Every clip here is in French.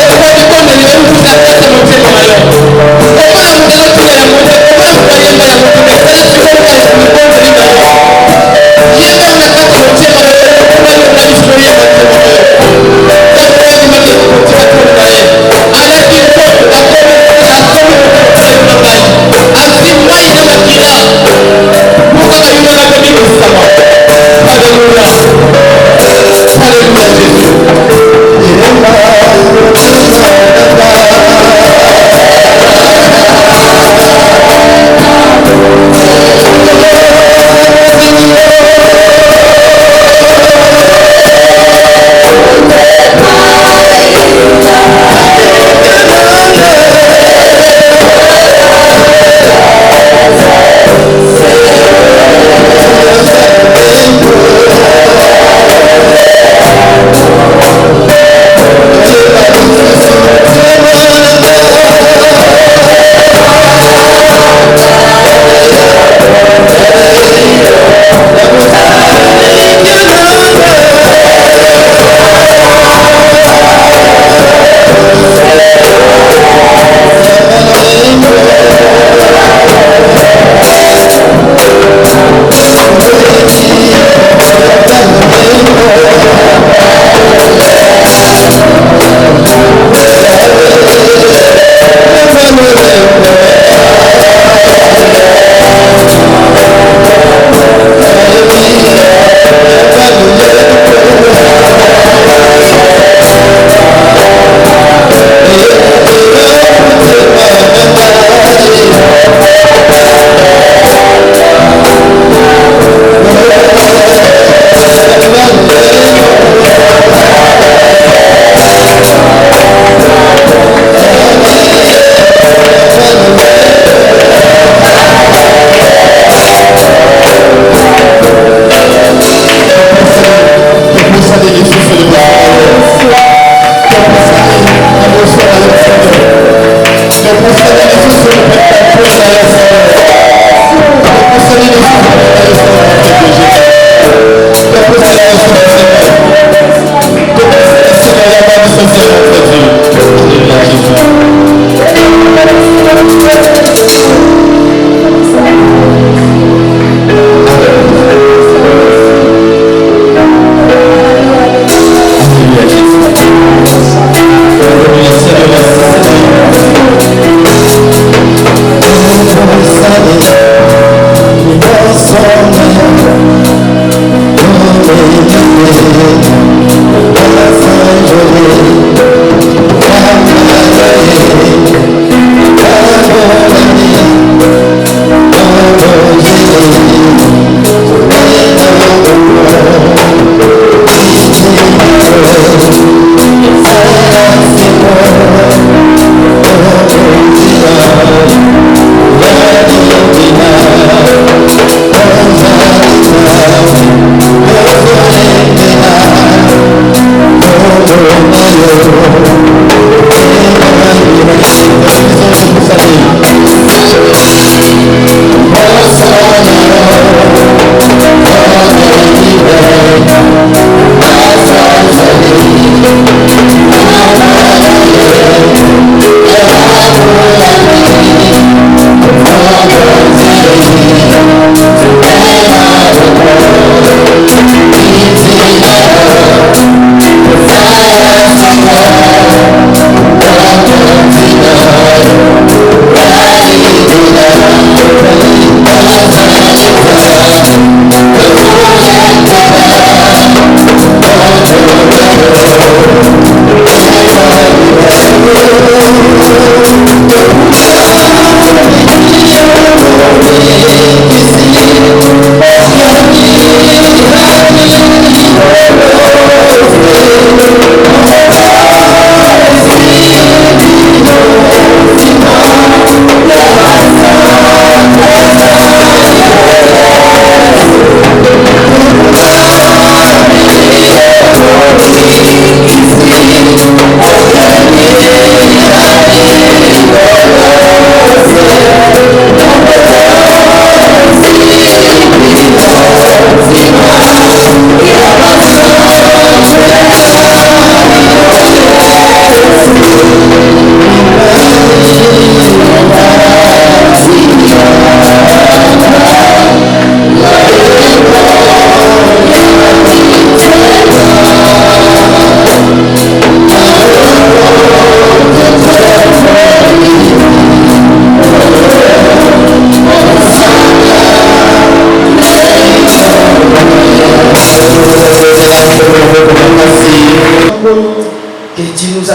Fire.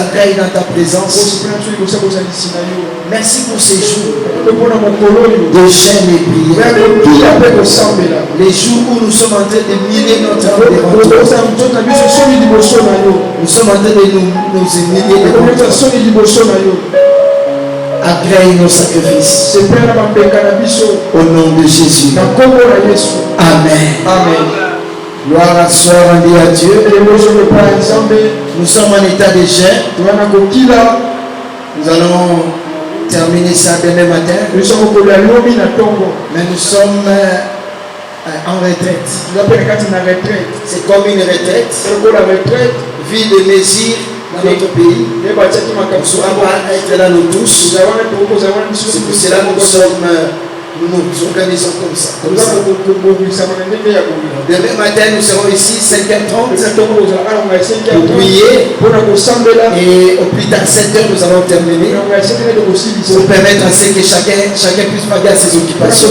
agrée dans ta présence. Merci pour ces jours de jeûne et prière. Les jours où nous sommes en train de humilier notre âme devant toi. Nous sommes en train de nous humilier devant toi. Agrée nos sacrifices. Au nom de Jésus. Amen. Amen. Gloire à soi, rendez à Dieu. Nous sommes en état de jeûne. Nous allons terminer ça demain matin. Mais nous sommes en retraite. C'est comme une retraite. Vie de mesure dans notre pays. Nous ne sommes pas être là nous tous. C'est pour cela que nous nous organisons comme ça. Demain matin, nous serons ici 5h30 pour prier. Et au plus tard 7h, nous allons terminer. Pour permettre à ce que chacun puisse payer à ses occupations.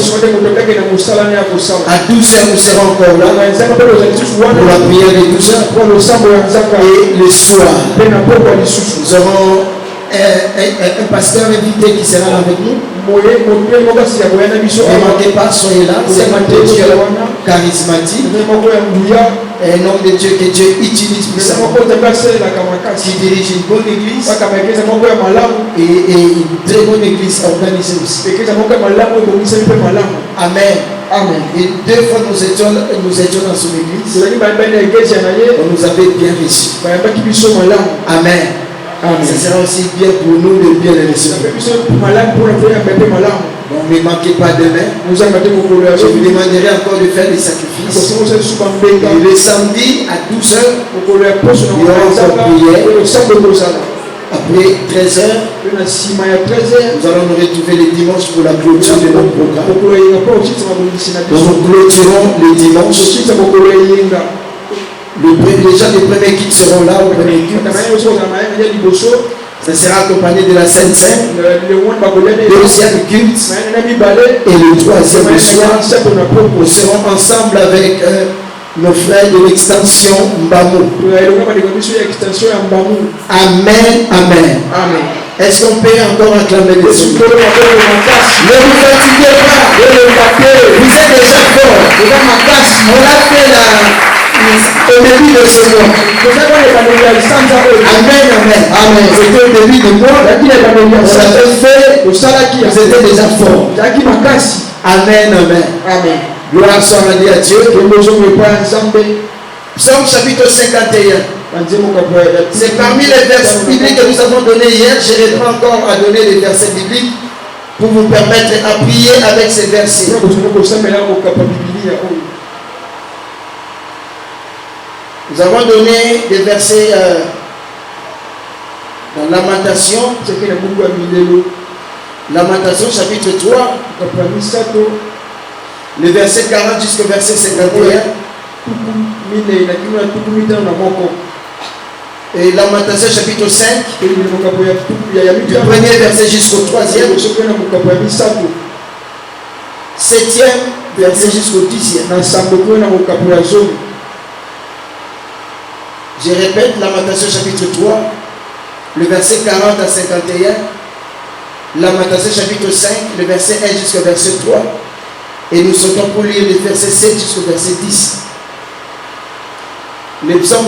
À 12h, nous serons encore là pour la prière de 12h. Et le soir, nous aurons un pasteur invité qui sera avec nous. Ne manquez pas, soyez là. C'est un homme de Dieu charismatique. Un homme de Dieu que Dieu utilise puissamment. Qui dirige une bonne église. Et une très bonne église organisée aussi. Amen. Amen. Et 2 fois nous étions dans son église. On nous avait bien reçus. Amen. Amen. Ce sera aussi bien pour nous de bien les recevoir. Donc ne manquez pas demain. Je vous demanderai encore de faire des sacrifices. Et le samedi à 12h, il y aura encore prière. Après 13h, nous allons nous retrouver les dimanches pour la clôture de notre programme. Donc nous clôturons les dimanches. Les gens des premiers cultes seront là au premier culte. Ça sera accompagné de la Sainte Seine, deuxième culte et le troisième soir. Nous serons ensemble avec nos frères de l'extension Mbamou. Amen, amen. Est-ce qu'on peut encore acclamer le Seigneur? Ne vous fatiguez pas. Vous êtes déjà fort. On a fait au début de ce mois. Amen, amen. Amen. C'était au début de mois. Ça avait fait. Vous étiez déjà fort. Amen, amen. Amen. Gloire soit rendue à Dieu. Psaume chapitre 51. C'est parmi les versets bibliques que nous avons donnés hier. Je reprends encore à donner les versets bibliques pour vous permettre de prier avec ces versets. Nous avons donné des versets dans Lamentation. Lamentation chapitre 3. Le verset 40 jusqu'au verset 51. Et Lamentation chapitre 5. Du premier verset jusqu'au 3e. 7e verset jusqu'au 10e. Je répète, Lamentation chapitre 3, le verset 40 à 51. Lamentation chapitre 5, le verset 1 jusqu'au verset 3. Et nous sautons pour lire le verset 7 jusqu'au verset 10. Le psaume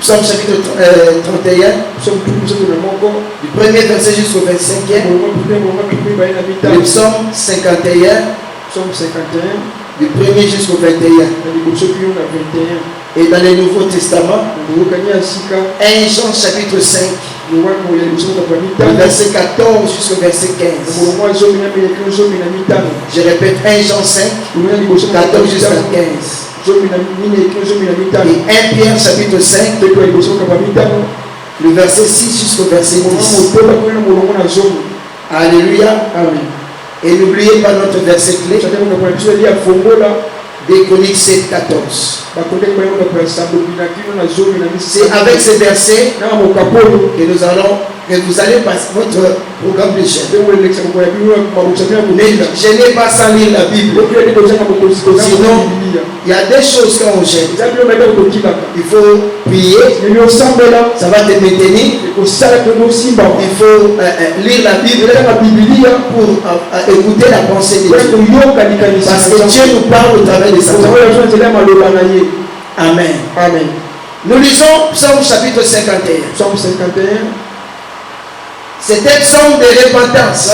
chapitre 31, du premier verset jusqu'au 25e. Le psaume 51, du premier jusqu'au 21. Et dans le Nouveau Testament, 1 Jean chapitre 5, verset 14 jusqu'au verset 15. Je répète, 1 Jean 5, 14 jusqu'à 15. Et 1 Pierre chapitre 5, le verset 6 jusqu'au verset 10. Alléluia. Et n'oubliez pas notre verset clé. Des Chroniques 7, 14. C'est avec ces versets que nous allons que vous allez passer votre programme de chaîne. Je n'ai pas sans lire la Bible. Sinon, il y a des choses quand on gêne. Il faut prier. Ça va te maintenir. Il faut lire la Bible pour écouter la pensée de Dieu. Parce que Dieu nous parle au travers de sa parole. Amen. Amen. Nous lisons Psaume chapitre 51. Psaume 51. C'était psaume de repentance.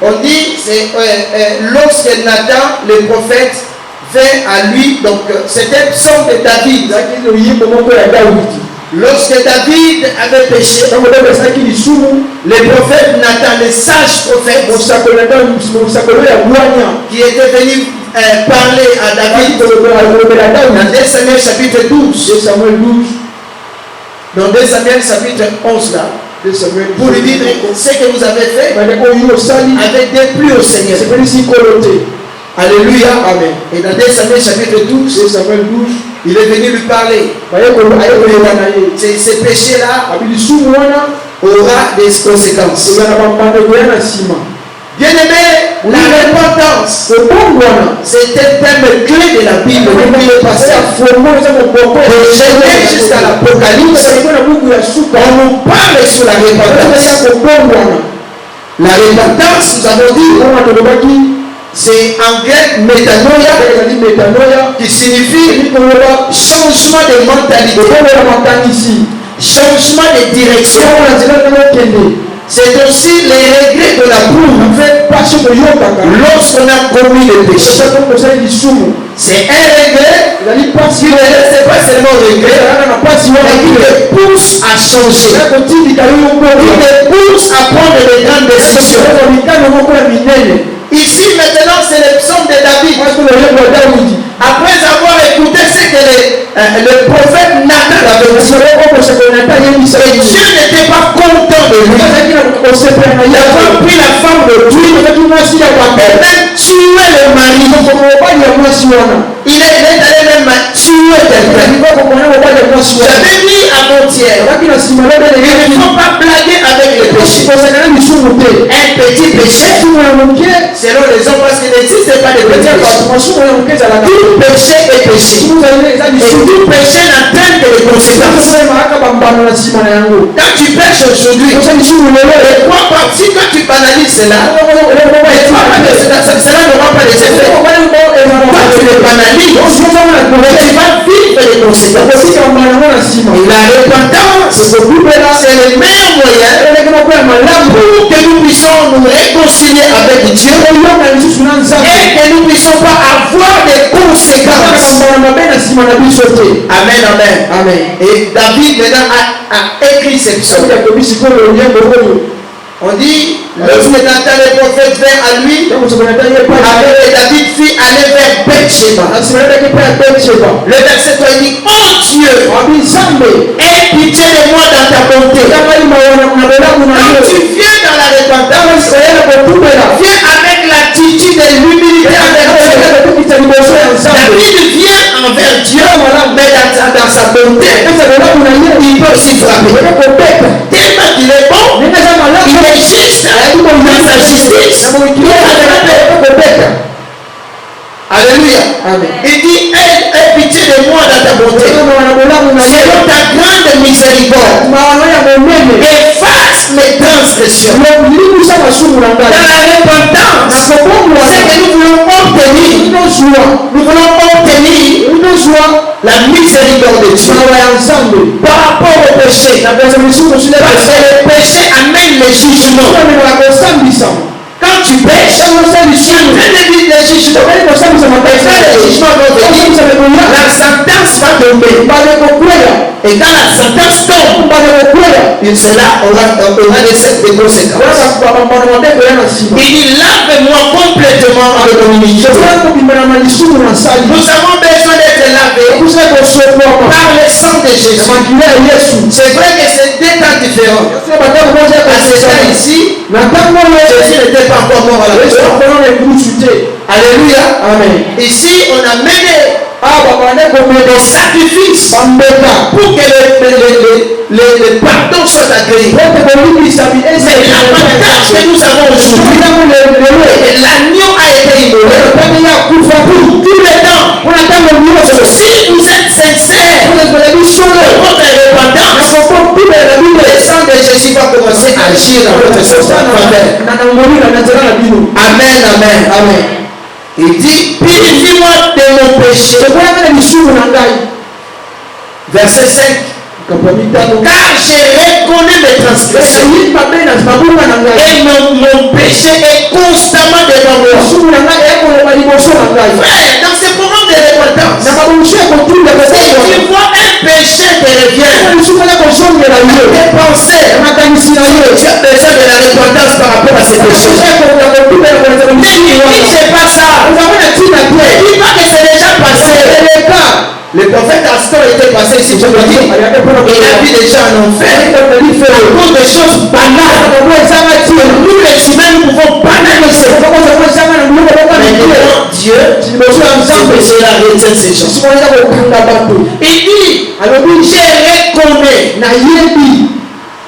On dit, c'est lorsque Nathan, le prophète, vint à lui, donc c'était psaume de David. Lorsque David avait péché, le prophète Nathan, le sage prophète, qui était venu parler à David dans 2 Samuel chapitre 12. Dans 2 Samuel chapitre 11 là. Pour lui dire ce que vous avez fait avec déplu au Seigneur. Alléluia. Amen. Et dans 2 Samuel chapitre 12, il est venu lui parler. Ces péchés-là aura des conséquences. Bien aimé, la repentance, c'est un thème clé de la Bible. N'oubliez pas ça. De Genèse jusqu'à l'Apocalypse, on nous parle sur la repentance. La repentance, nous avons dit, c'est en grec métanoïa, qui signifie changement de mentalité, changement de direction. C'est aussi les regrets de la boue. Lorsqu'on a commis le péché, c'est un regret. C'est pas seulement un regret, mais qui te pousse à changer, qui te pousse à prendre de grandes décisions. Ici maintenant c'est le psaume de David. Après avoir écouté ce que le prophète Nathan avait dit, Dieu n'était pas content de lui. Il a pris la femme de Dieu et même tué le mari. Il est allé même tuer quelqu'un. J'avais dit avant-hier, il ne faut pas blaguer avec le péché. Un petit péché, selon les hommes, parce qu'il n'existe pas de petit péché. Tout péché est péché. Et tout péché n'atteint que les conséquences. Quand tu pêches aujourd'hui, et quoi parti quand tu banalises cela, cela n'aura pas de effets. Quand tu le banalises, tu vas vivre les conséquences. Et la repentance, c'est le meilleur moyen pour que nous puissions nous réconcilier avec Dieu et que nous ne puissions pas avoir des conséquences. Amen, amen, amen. Et David maintenant a écrit cette psaume. On dit, lorsque Nathan le prophète vint à lui, David fit aller vers Bathsheba. Le verset 3 dit, oh Dieu, aie pitié de moi dans ta bonté. Quand tu viens dans la repentance, viens avec l'attitude de l'humilité envers Dieu. David vient envers Dieu, mais dans sa bonté, il peut aussi frapper. Tellement qu'il est bon, il est juste dans sa justice. Alléluia. Amen. Il dit, aie pitié de moi dans ta bonté. Selon ta grande miséricorde, efface mes transgressions. Dans la repentance, c'est que nous voulons obtenir la miséricorde de Dieu par rapport au péché. Parce que le péché amène le jugement. Quand tu pêches, tu as le jugement la sentence va tomber. Et quand la sentence tombe, cela aura des conséquences. Il dit, lave-moi complètement avec ton iniquité. Nous avons besoin d'être lavés par le sang de Jésus. C'est vrai que c'est deux temps différents. À ce temps ici, Jésus n'était pas encore mort à la maison. Alléluia. Amen. Ici, on a mené des sacrifices pour que le pardon soit agréé. Mais l'avantage que nous avons aujourd'hui, l'agneau a été immolé pour tout le temps. Si vous êtes sincère de votre repentance, le sang de Jésus va commencer à agir dans votre faveur. Amen, amen, amen. Il dit, purifie-moi de mon péché. Verset 5. Car j'ai reconnu mes transgressions et mon péché est constamment devant moi. Frère, dans ce programme de repentance, si tu vois un péché te revient, tes pensées, tu as besoin de la repentance par rapport à ces péchés. Mais c'est pas ça. Dis pas que c'est déjà passé. Le prophète Astor était passé ici, je veux dire, il a vu des gens en enfer à cause de choses banales. Nous les humains, nous pouvons banaliser. Mais Dieu, cela retient ces gens. Il dit, j'ai reconnu.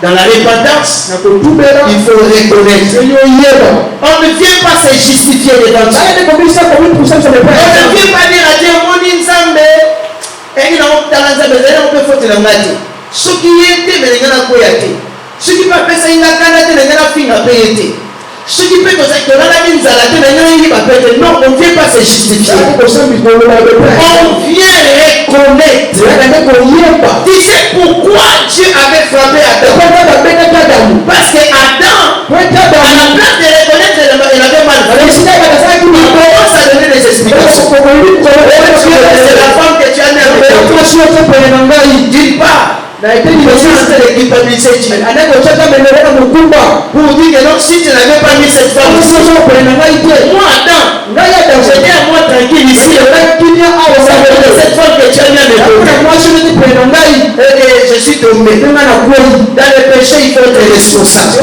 Dans la repentance, il faut reconnaître. On ne vient pas se justifier devant Dieu. On ne vient pas dire à Dieu, mon Nzambe. Et il a un peu faute de la magie. Ce qui était, mais il y a un peu de ce qui peut faire, il y a un fin à payer. Ce qui peut faire que la vie nous a la tête, non, on ne vient pas se justifier. On vient reconnaître. Tu sais pourquoi Dieu avait frappé Adam? Parce que Adam, à la place de reconnaître, il avait mal fait. Il commence à donner des explications. C'est la femme que tu as née. D'une part, il faut culpabiliser Dieu. Pour dire que non, si tu n'avais pas mis cette femme ici, moi Adam, j'étais à moi tranquille ici. Cette femme que tu as mis à et je suis tombé. Dans le péché, il faut être responsable.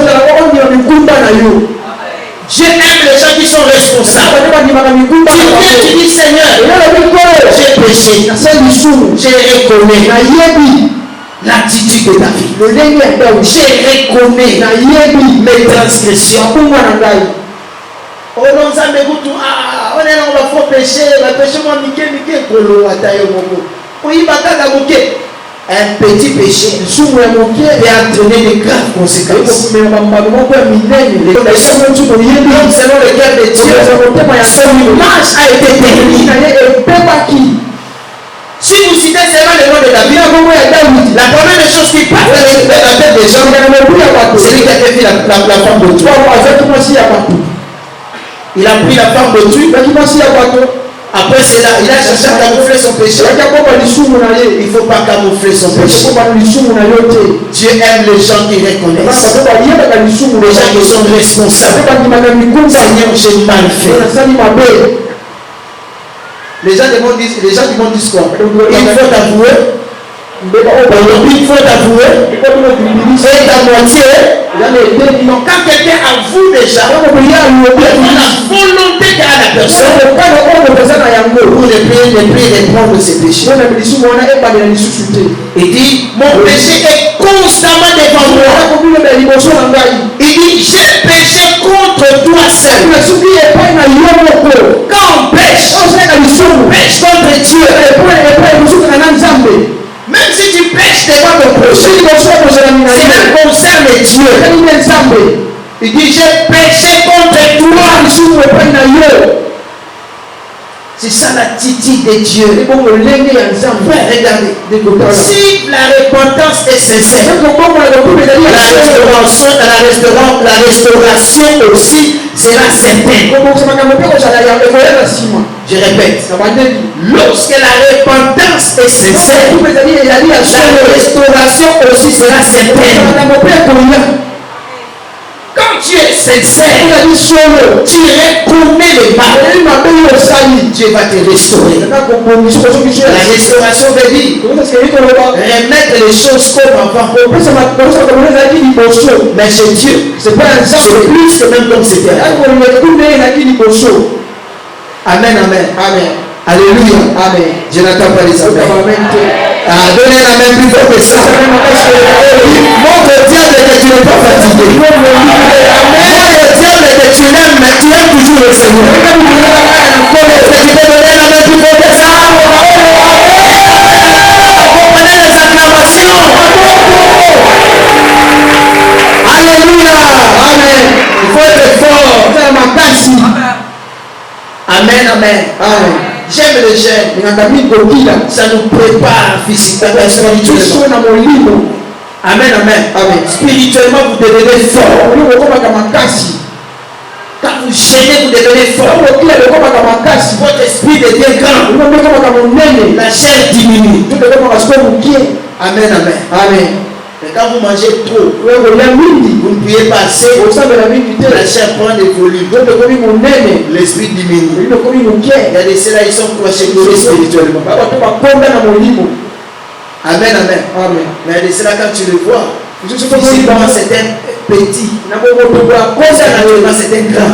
Dieu aime les gens qui sont responsables. Tu dis Seigneur, j'ai péché, j'ai reconnu l'attitude de ta vie. J'ai reconnu mes transgressions. On va faire péché, un petit péché peut entraîner de graves conséquences. Selon le cœur de Dieu, son image a été ternie. Si vous citez seulement le nom de David, la première des choses qui passe dans la tête des gens, c'est lui qui a fait la femme de Dieu. Il a pris la femme de Dieu. Après cela, il a cherché à camoufler son péché. Il ne faut pas camoufler son péché. Dieu aime les gens qui reconnaissent. Les gens qui sont responsables. Seigneur, j'ai mal fait. Les gens qui vont dire quoi? Il faut avouer. Il faut avouer. C'est à moitié. Quand quelqu'un avoue déjà, la volonté qu'a la personne pour ne plus répondre ses péchés. Il dit, mon péché est constamment devant moi. Il dit, j'ai péché contre toi seul. Quand on pêche contre Dieu. Même si tu pêches devant ton prochain, cela concerne Dieu. Il dit, j'ai péché contre toi. C'est ça l'attitude de Dieu. Regardez. Si la repentance est sincère, la restauration aussi sera certaine. Je répète. Lorsque la repentance est sincère, la restauration aussi sera certaine. Quand tu es sincère, tu reconnais le mal, Dieu va te restaurer. La restauration veut dire remettre les choses comme avant. Mais chez Dieu, c'est plus que même comme c'était. Amen, amen, amen. Alléluia. Amen. Je n'attends pas les amens. Donnez la main plus fort que ça. Montre au diable que tu n'es pas fatigué. Montre au diable que tu l'aimes, mais tu aimes toujours le Seigneur. Est-ce que tu peux donner la main plus fort que ça? Comprenez les acclamations. Alléluia. Amen. Il faut être fort. Amen, amen. Amen. J'aime le jeûne. Ça nous prépare physiquement, spirituellement. Amen, amen. Amen. Spirituellement, vous devenez fort. Quand vous jeûnez, vous devenez fort. Votre esprit devient grand. La chair diminue. Amen, amen. Amen. Mais quand vous mangez trop, vous ne pouvez pas assez. La chair prend des volumes. L'esprit diminue. Il y a des ceux-là, ils sont proches spirituellement. Amen, amen. Mais il y a des ceux-là, quand tu le vois, physiquement c'est un petit. Naturellement c'est un grand.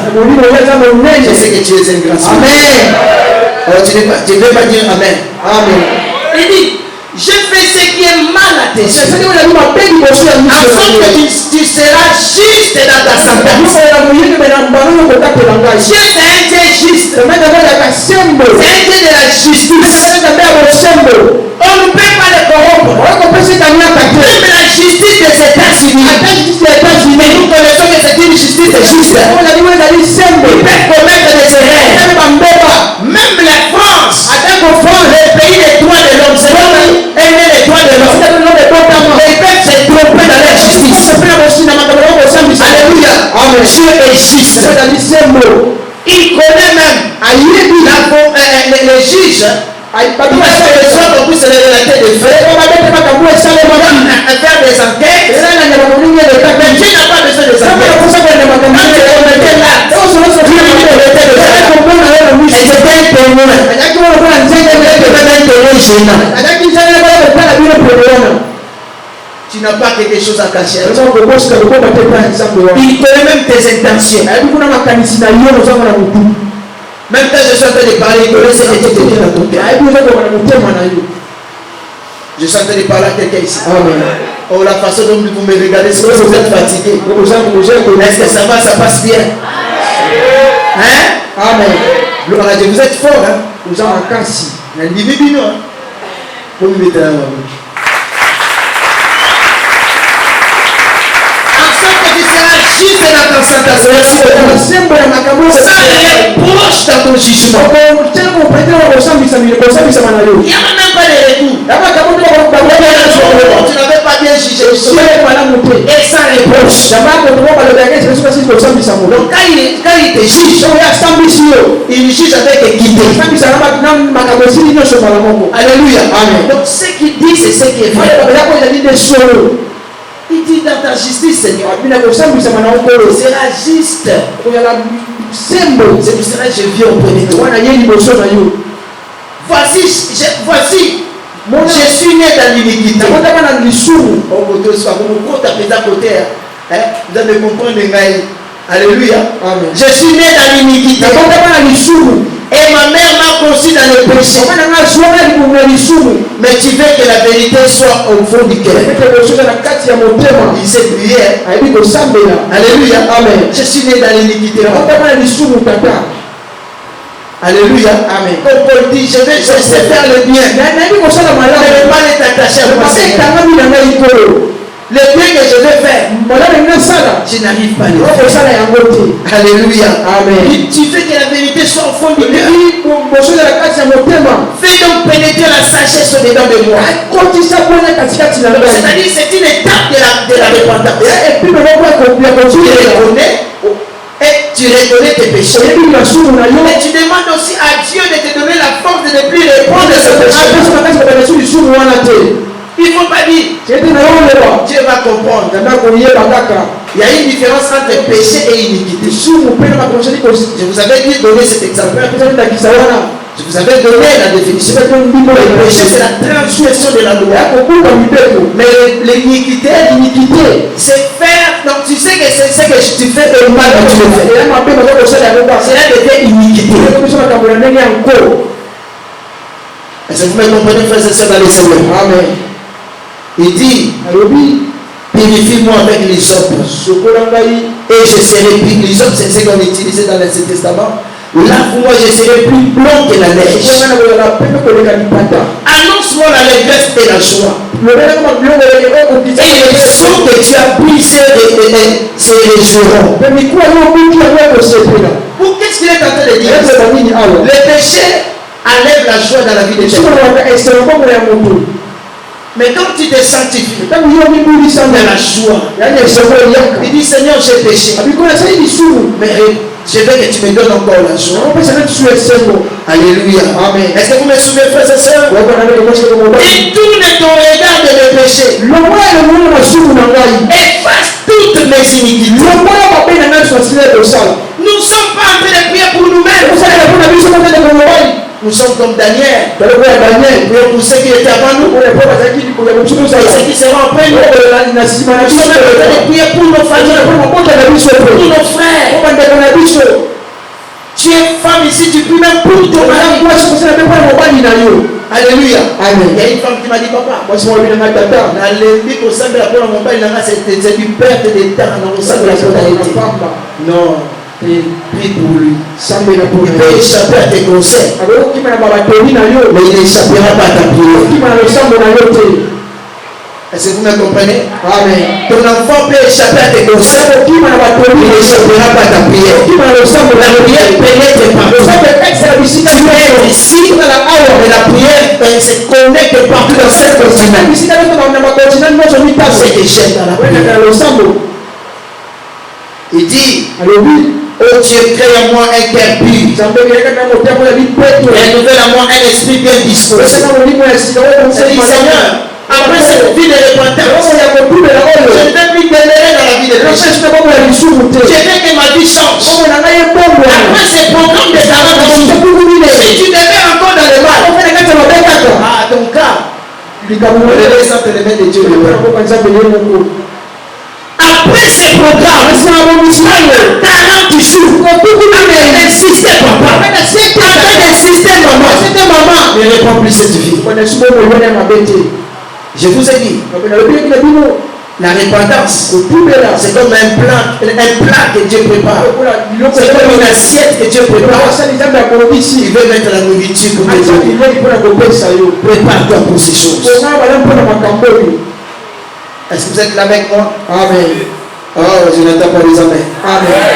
Je sais que tu es un grand. Amen. Alors tu ne veux pas dire amen. Amen. Il dit, je fais ce qui est mal à tes yeux, afin que tu seras juste dans ta santé. Dieu c'est un Dieu juste. C'est un Dieu de la justice. On ne peut pas le corrompre. Même la justice des États-Unis, mais nous connaissons que c'est une justice juste. Ils peuvent commettre des erreurs. Même la France, le pays des droits de l'homme, c'est l'homme aimer les droits de l'homme. Ils peuvent se tromper dans la justice. Alléluia. Dieu est juste. Il connaît même les juges. Parce que les autres ont pu se relater des faits, faire des enquêtes. Mais Dieu n'a pas besoin des enquêtes. Quand tu es remetté là, et c'est un témoin. Tu n'as pas quelque chose à cacher. Il connaît même tes intentions. Même quand je suis en train de parler, il connaît ce que tu te dis dans ton cœur. Je suis en train de parler à quelqu'un ici. Oh, la façon dont vous me regardez, c'est que vous êtes fatigué. Est-ce que ça va, ça passe bien? Hein? Amen. Gloire à Dieu. Vous êtes fort, hein? Vous êtes en cancer. Il y a un individu, hein? Vous me mettez là. Juste dans ta santation, sans reproche dans ton jugement. Il n'y a même pas de retour. Tu n'avais pas bien jugé. Et sans reproche. Donc quand il te juge, il juge avec équité. Alléluia. Amen. Donc ce qu'il dit, c'est ce qui est vrai. Il dit dans ta justice, Seigneur, sera juste. C'est pour cela que je viens auprès de toi. Voici, je suis né dans l'iniquité. Vous allez comprendre. Alléluia. Amen. Je suis né dans l'iniquité. Et ma mère m'a conçu dans le péché. Mais tu veux que la vérité soit au fond du cœur. Il s'est prié. Alléluia. Amen. Je suis né dans l'iniquité. Alléluia. Amen. Comme Paul dit, je sais faire le bien. Ne pas être attaché à moi. Le bien que je vais faire, je n'arrive pas à le faire. Alléluia. Amen. Tu fais que la vérité soit au fond du cœur. Fais donc pénétrer la sagesse au-dedans de moi. C'est-à-dire c'est une étape de la repentance. Tu reconnais tes péchés. Et tu demandes aussi à Dieu de te donner la force de ne plus répondre à ce péché. Il ne faut pas dire. Dieu va comprendre. Il y a une différence entre péché et iniquité. Je vous avais dit donner cet exemple. Je vous avais donné la définition. Le péché, c'est la transgression de la loi. Mais l'iniquité, c'est faire. Donc tu sais que c'est ce que tu fais le mal que tu le fais. Cela devient iniquité. Est-ce que vous me comprenez, frères et sœurs dans les Seigneur? Amen. Il dit, purifie-moi avec l'hysope. Et je serai plus. L'hysope, c'est ce qu'on utilisait dans l'Ancien Testament. Lave-moi, je serai plus blanc que la neige. Annonce-moi l'allégresse et la joie. Et les sceaux que tu as brisés se réjouiront. Qu'est-ce qu'il est en train de dire? Les péchés enlèvent la joie dans la vie des gens. Mais quand tu te sanctifies, il y a la joie. Il dit, Seigneur, j'ai péché. Mais je veux que tu me donnes encore la joie. Alléluia. Amen. Est-ce que vous me souvenez, frères et sœurs? Il tourne ton regard de mes péchés. Efface toutes mes iniquités. Nous ne sommes pas en train de prier pour nous-mêmes. Nous sommes comme Daniel. Prions pour ceux qui étaient avant nous. Ceux qui seront après nous. Nous sommes en train de prier pour nos familles, pour nos frères. Tu es femme ici, tu pries même pour ton mari. Alléluia. Amen. Il y a une femme qui m'a dit, papa, c'est du perte de temps. Non. Prie pour lui. Il peut échapper à tes conseils, mais il n'échappera pas à ta prière. Est-ce que vous me comprenez? Amen. Ton enfant peut échapper à tes conseils, il n'échappera pas à ta prière. La prière pénètre partout. Tu es ici, mais la prière se connecte partout dans cette continent. C'est échec dans la prière. Il dit, oh Dieu, crée en moi un cœur pur. Renouvelle en moi un esprit bien disposé. Seigneur, après cette vie de repentance, je ne vais plus demeurer dans la vie de péché. Je veux que ma vie change. Après ces programmes de talent, si tu demeures encore dans le mal, ton cas, relève ça te remet de Dieu. Après ces programmes, talent qui joue, insister papa, insister maman, ne réponds plus cette vie. Je vous ai dit, la repentance, c'est comme un plat que Dieu prépare. C'est comme une assiette que Dieu prépare. Il veut mettre la nourriture pour les autres. Prépare-toi pour ces choses. Est-ce que vous êtes là avec moi? Amen. Oh, je n'entends pas les amens. Amen.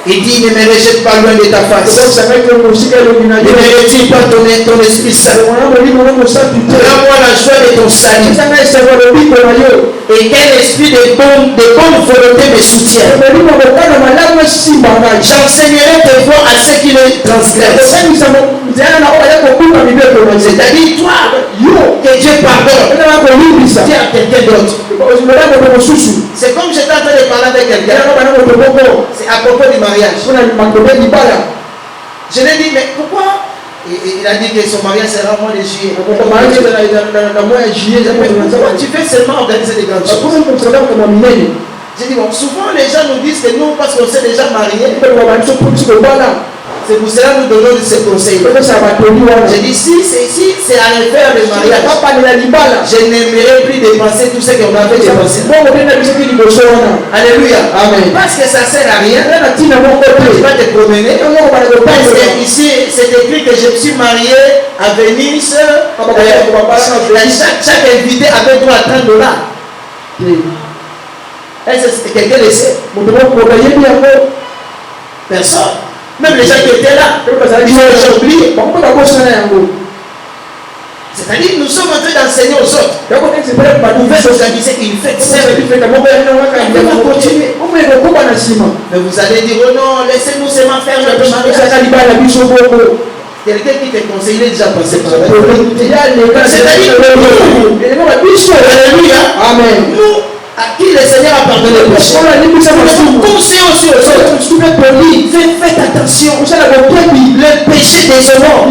Il dit, ne me rejette pas loin de ta face. Ne me retire pas ton esprit saint. Rends-moi la joie de ton salut. Et quel esprit de bonne volonté me soutient. J'enseignerai tes voies à ceux qui les transgressent. C'est-à-dire, toi, que Dieu pardonne. Dis à quelqu'un d'autre. C'est comme j'étais en train de parler avec quelqu'un. C'est à propos du mariage. Je lui ai dit, mais pourquoi? Il a dit que son mariage sera au mois de juillet. Pourquoi tu fais seulement organiser des grandes choses? J'ai dit, bon, souvent les gens nous disent que nous, parce qu'on s'est déjà mariés, c'est pour cela que nous donnons ces conseils. J'ai dit, si c'est à refaire le mariage, je n'aimerais plus dépenser tout ce qu'on avait dépensé. Alléluia. Amen. Parce que ça ne sert à rien. Tu vas te promener. Parce que ici, c'est écrit que je me suis marié à Venise. Chaque invité avait droit à $30. Est-ce que quelqu'un le sait? Personne. Même les gens qui étaient là, ils ont déjà oublié. C'est-à-dire, nous sommes en train d'enseigner aux autres. Vous pouvez organiser une fête. On va continuer. Mais vous allez dire, oh non, laissez-nous seulement faire le mariage. Quelqu'un qui te conseille, il est déjà passé par là. C'est-à-dire, alléluia. Amen. Nous, à qui le Seigneur a pardonné le péché, nous conseillons aussi aux autres. Faites attention. Le péché déshonore.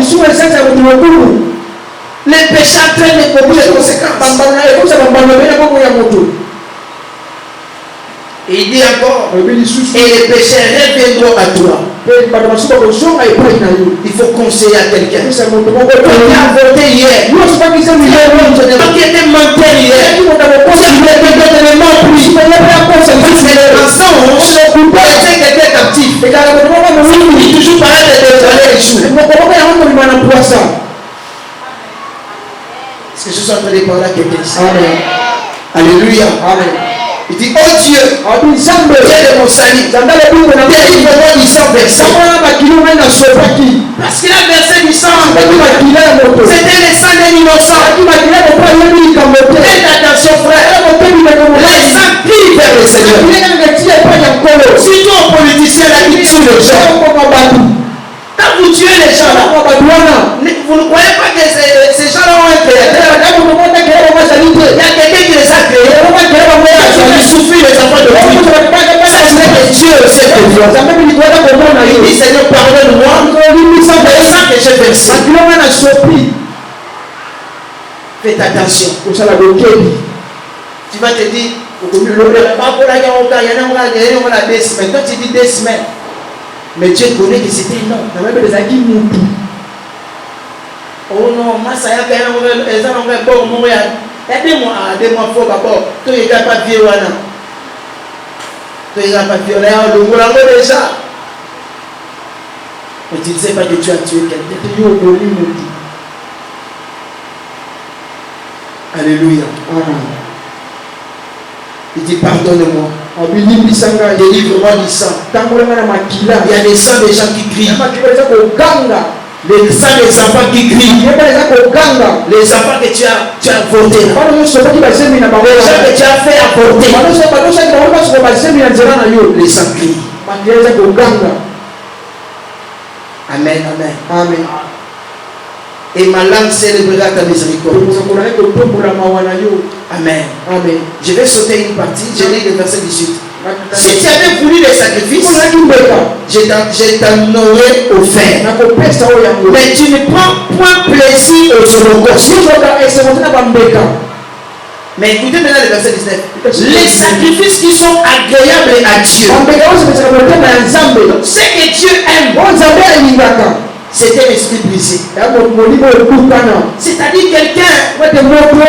Les péchés entraînent beaucoup de conséquences. Et il dit encore, et les péchés reviendront à toi. Il faut conseiller à quelqu'un. Quand tu as voté hier, toi qui étais menteur hier, tu as voté totalement plus. Parce que les mensonges, c'est quelqu'un captif. Il toujours pareil de dévoiler les choses. Est-ce que je suis en train de parler à quelqu'un ici? Amen. Alléluia. Amen. Il dit, oh Dieu, Dieu de mon salut, délivre-moi du sang versé. Parce qu'il a versé du sang. C'était le sang d'un innocent. Faites attention, frère. Les sang crient vers le Seigneur. Surtout aux politiciens là qui tuent les gens. Quand vous tuez les gens là, vous ne croyez pas que ces gens-là ont un créateur. Il y a quelqu'un qui les a créés. Ils souffrent les enfants de Dieu. Ça c'est que Dieu sait que Dieu. Il dit Seigneur, pardonne-moi le sang que j'ai versé. Faites attention. Tu vas te dire, maintenant tu dis 2 semaines. Mais Dieu connaît que c'était non. Oh non, moi ça y a quand même bon Montréal. Il y a 2 mois faux d'abord. Tu n'as pas vieux wana. Tu n'as pas vieux là, le moulin déjà. Mais tu ne sais pas que tu as tué quelqu'un. Alléluia. Il dit pardonne-moi. Délivre-moi du sang. Il y a des sangs des gens qui crient. Les sangs des enfants qui crient. Les enfants que tu as voté. Les gens que tu as fait apporter. Les sangs crient. Amen, amen. Amen. Et ma langue célébrera ta miséricorde. Amen. Amen. Je vais sauter une partie. Je lis le verset 18. Si tu avais voulu les sacrifices, je t'en aurais offert. Mais tu ne prends point plaisir aux holocaustes. Mais écoutez maintenant le verset 19. Les sacrifices qui sont agréables à Dieu. Ce que Dieu aime, c'était l'esprit brisé. C'est-à-dire quelqu'un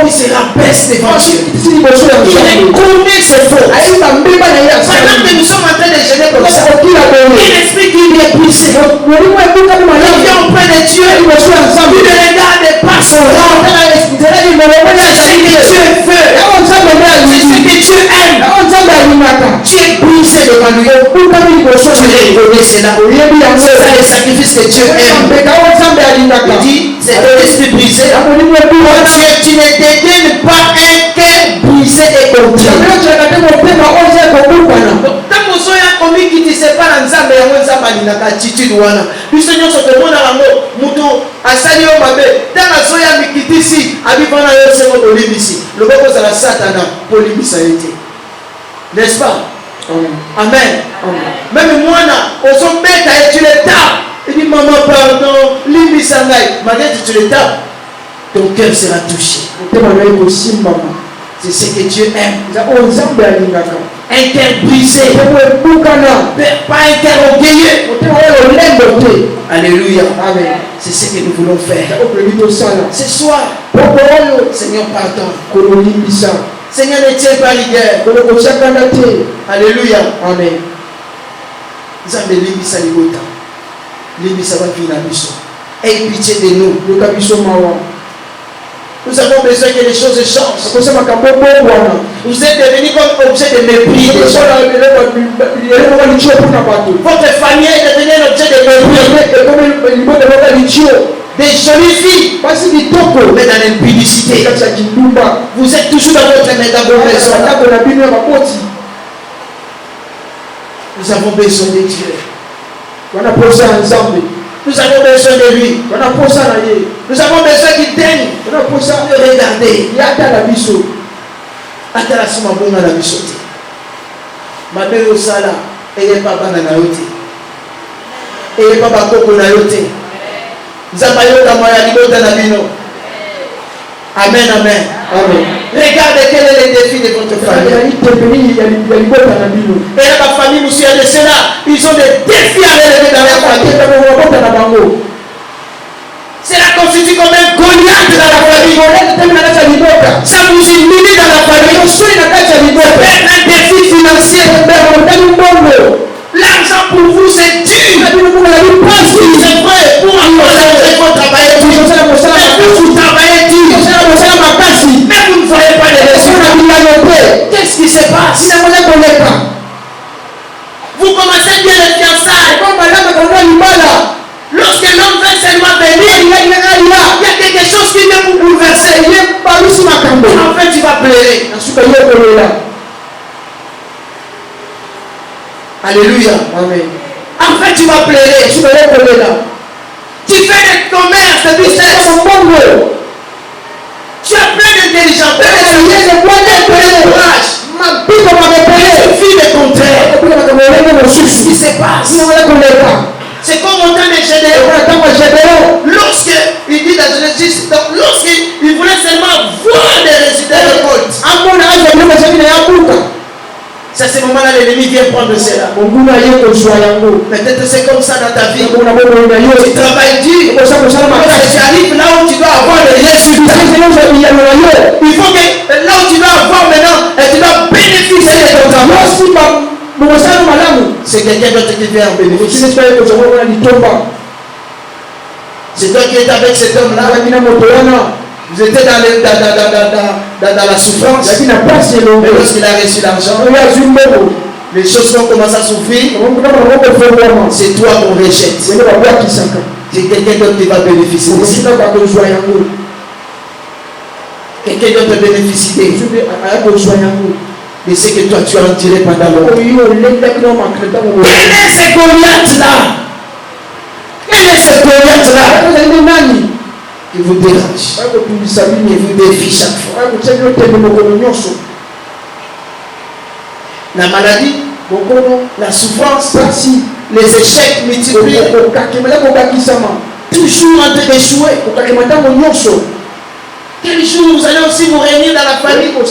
qui se rabaisse devant Dieu. Il reconnaît ses fautes. Pendant que nous sommes en train de gêner comme ça, l'esprit qui est brisé. Il vient auprès de Dieu. Il ne regarde pas son rang. C'est ce que Dieu veut. C'est ce que Dieu aime. Tu es brisé devant lui. Tu reconnais cela. C'est ça le sacrifice que Dieu aime. Il dit, c'est l'esprit brisé. Tu ne dégaines pas un cœur brisé et contrit. Tant que vous avez commis qui ne sait pas l'ensemble, il y a une attitude. Le Seigneur se demande à l'amour. Moutou, à Salio Mabé, tant que vous avez mis ici, à vivre dans le second olive ici. Le beaucoup de la Satana, pour l'immissaïté. N'est-ce pas? Amen. Même moi, on s'en met à tu les tapes. Il dit, maman, pardon, l'immissaïté. Malgré que tu les tapes, ton cœur sera touché. C'est ce que Dieu aime. Un cœur brisé. Pas un cœur orgueilleux. Alléluia. Amen. C'est ce que nous voulons faire. Ce soir, Seigneur, pardon. Seigneur, ne tiens pas rigueur. Alléluia. Amen. Nous avons l'imisa ligota. L'imisa va finir à mission. Aie pitié de nous. Nous avons besoin que les choses changent. Vous êtes devenus comme objet de mépris. Votre famille est devenue un objet de mépris. Des jolies filles, mais dans l'impudicité. Vous êtes toujours dans votre maison. Nous avons besoin de Dieu. Nous avons besoin de lui. Nous avons besoin qu'il daigne de regarder. Atala suma bonga na bisote. Mabelo sala eye papa na yote. Eye papa koko na yote. Zabayota moya libota na bino. Amen, amen. Amen. Regardez quel est le défi de votre famille. Et la famille, monsieur, de cela, ils ont des défis à relever dans leur Cela constitue comme un Goliath dans la famille. Ça vous humilie dans la famille. Ça peut être un défi financier. L'argent pour vous c'est dur. C'est vrai. Pour encourager, il faut travailler dur. Mais vous travaillez dur. Mais vous ne voyez pas les résultats. Qu'est-ce qui se passe? Vous commencez bien les fiançailles. Lorsque l'homme veut seulement venir, il y a quelque chose qui vient vous bouleverser. En fait, tu vas pleurer. Alléluia. Amen. En fait, tu vas pleurer. Tu fais des commerces, des business. Tu as plein d'intelligence. Il suffit de contraire. Qu'est-ce qui se passe? C'est comme on dit Gédéon. Lorsqu'il dit dans Genèse, lorsqu'il voulait seulement voir des résultats de récolte. C'est à ce moment-là l'ennemi vient prendre cela. Peut-être c'est comme ça dans ta vie. Tu travailles dur. Tu arrives là où tu dois avoir des résultats. Il faut que là où tu dois avoir maintenant, tu dois bénéficier de ton travail. C'est quelqu'un d'autre qui vient en bénéficier. C'est toi qui es avec cet homme-là. Vous étiez dans la souffrance. Mais lorsqu'il a reçu l'argent, les choses vont commencer à souffrir. C'est toi qu'on rejette. C'est quelqu'un d'autre qui va bénéficier. Quelqu'un d'autre bénéficie. Mais c'est que toi tu as retiré pendant longtemps. Quel est ce Goliath-là? Quel est ce Goliath-là? Qui vous dérange, qui vous défie chaque fois. La maladie, la souffrance, les échecs multipliés, toujours en train d'échouer. Quel jour vous allez aussi vous réunir dans la famille pour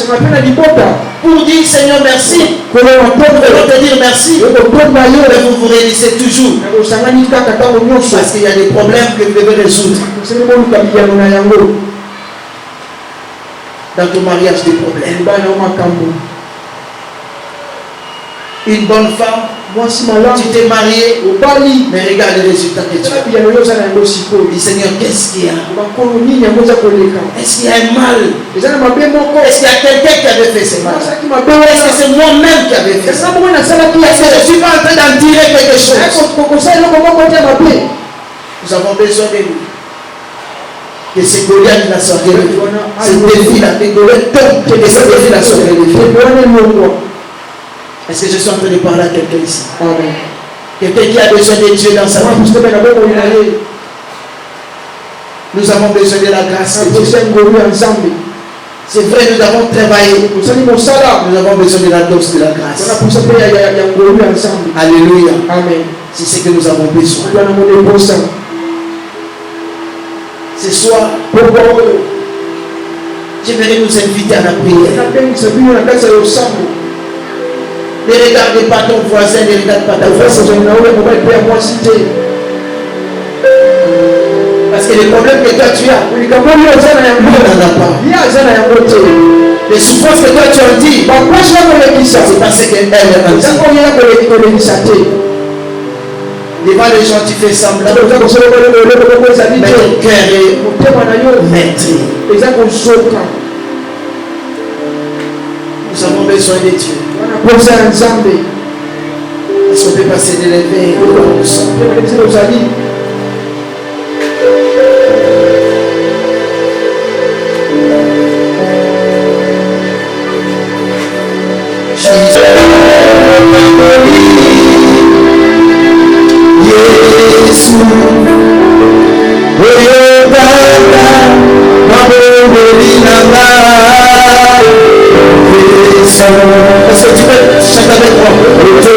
dire Seigneur merci, pour te dire merci, mais vous vous réunissez toujours parce qu'il y a des problèmes que vous devez résoudre. Dans ton mariage, des problèmes. Une bonne femme, tu t'es marié, mais regarde les résultats que tu as. Dis Seigneur, qu'est-ce qu'il y a? Est-ce qu'il y a un mal? Est-ce qu'il y a quelqu'un qui avait fait ce mal? Est-ce que c'est moi-même qui avait fait ça? Est-ce que je ne suis pas en train d'en tirer quelque chose? Nous avons besoin de nous. Que ces Goliath-là soient relevés. Ce défi-là, que ce défi-là soit relevé. Est-ce que je suis en train de parler à quelqu'un ici? Amen. Quelqu'un qui a besoin de Dieu dans sa vie. Nous avons besoin de la grâce de Dieu. C'est vrai, nous avons travaillé. Nous avons besoin de la dose de la grâce. Alléluia. Amen. C'est ce que nous avons besoin. Ce soir, j'aimerais nous inviter à la prière. Ne regardez pas ton voisin, ne regarde pas ta voisine. Parce que les problèmes que toi tu as, lui n'en a pas. Les souffrances que toi tu as dit, c'est parce qu'elle est en devant les gens, tu fais semblant. Mais ton cœur est maîtrisé. Nous avons besoin de Dieu. Est-ce qu'on peut passer de l'éveil au long du sang? Est-ce que tu peux chanter avec moi? Est-ce que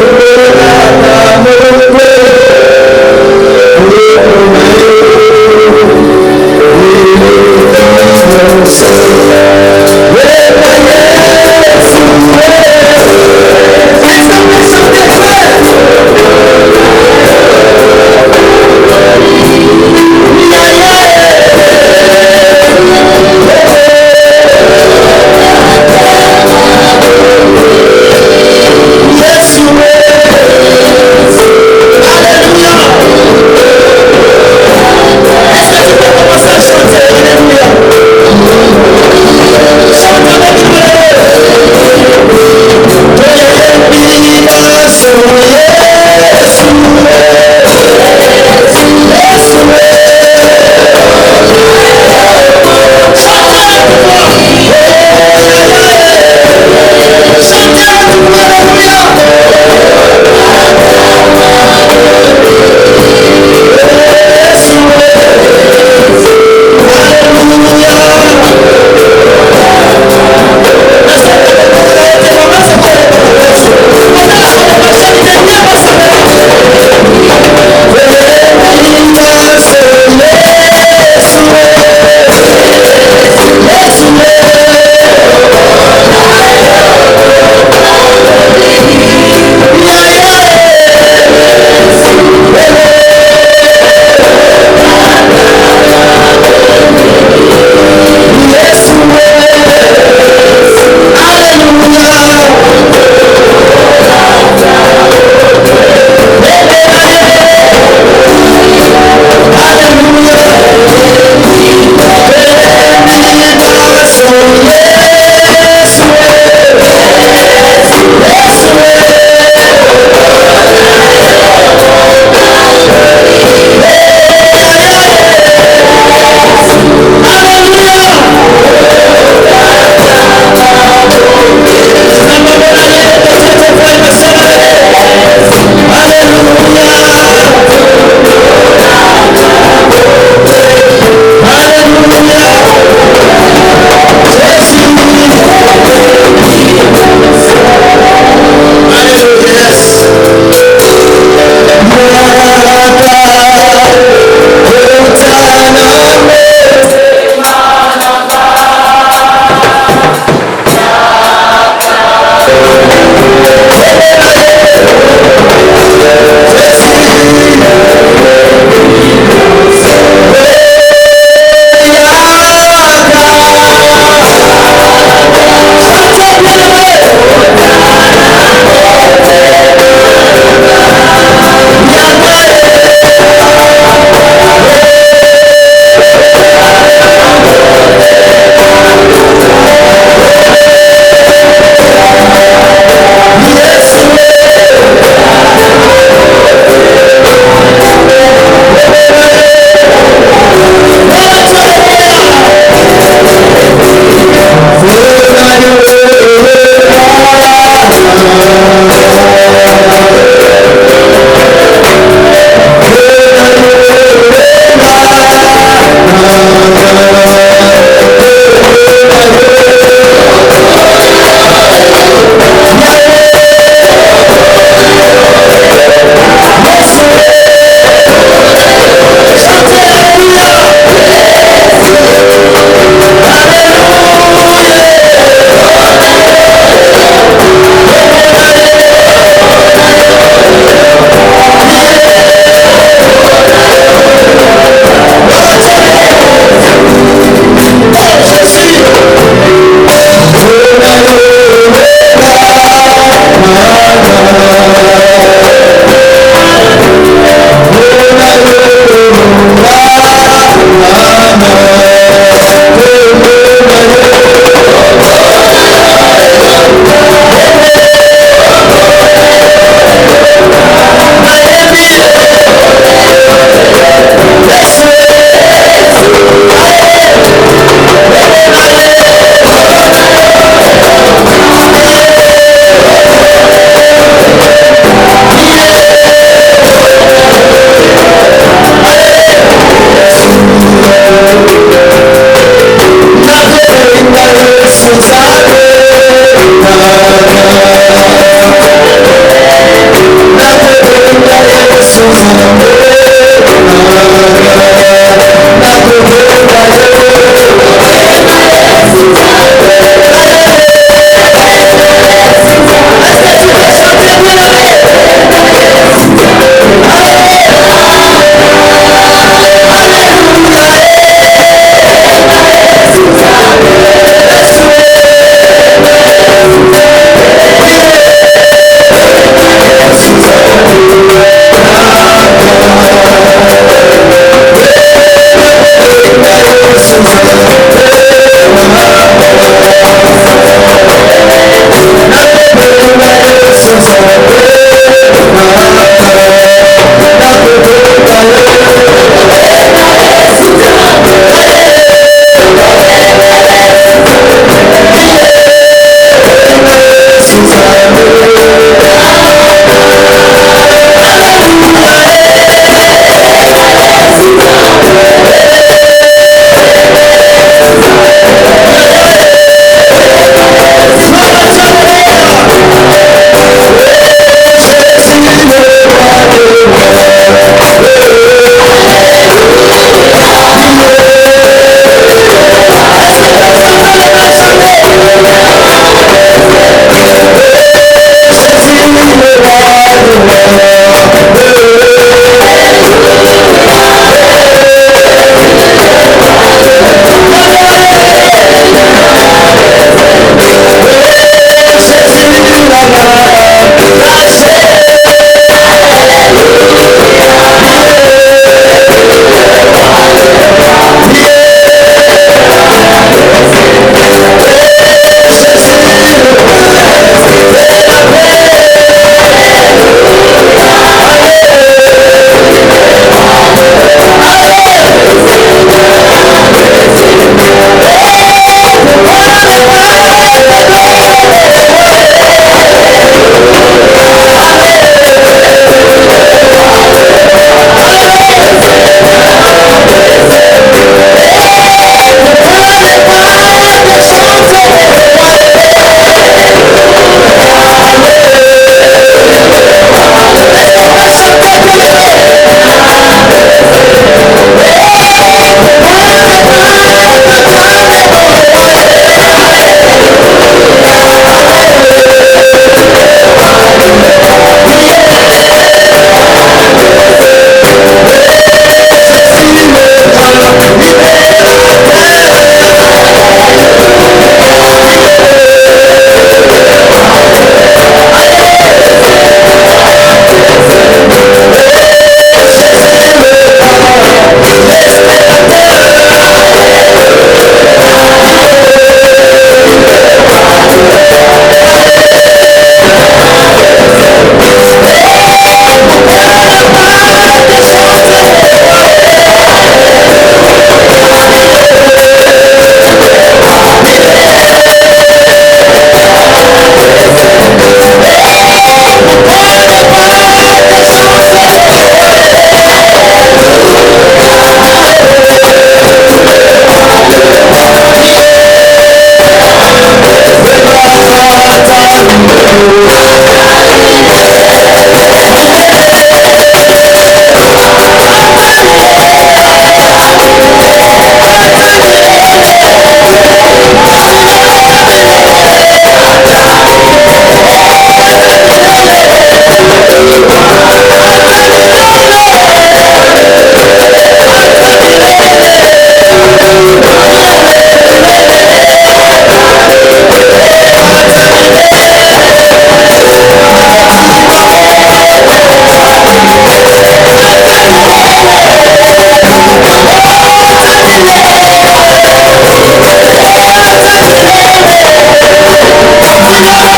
Alléluia.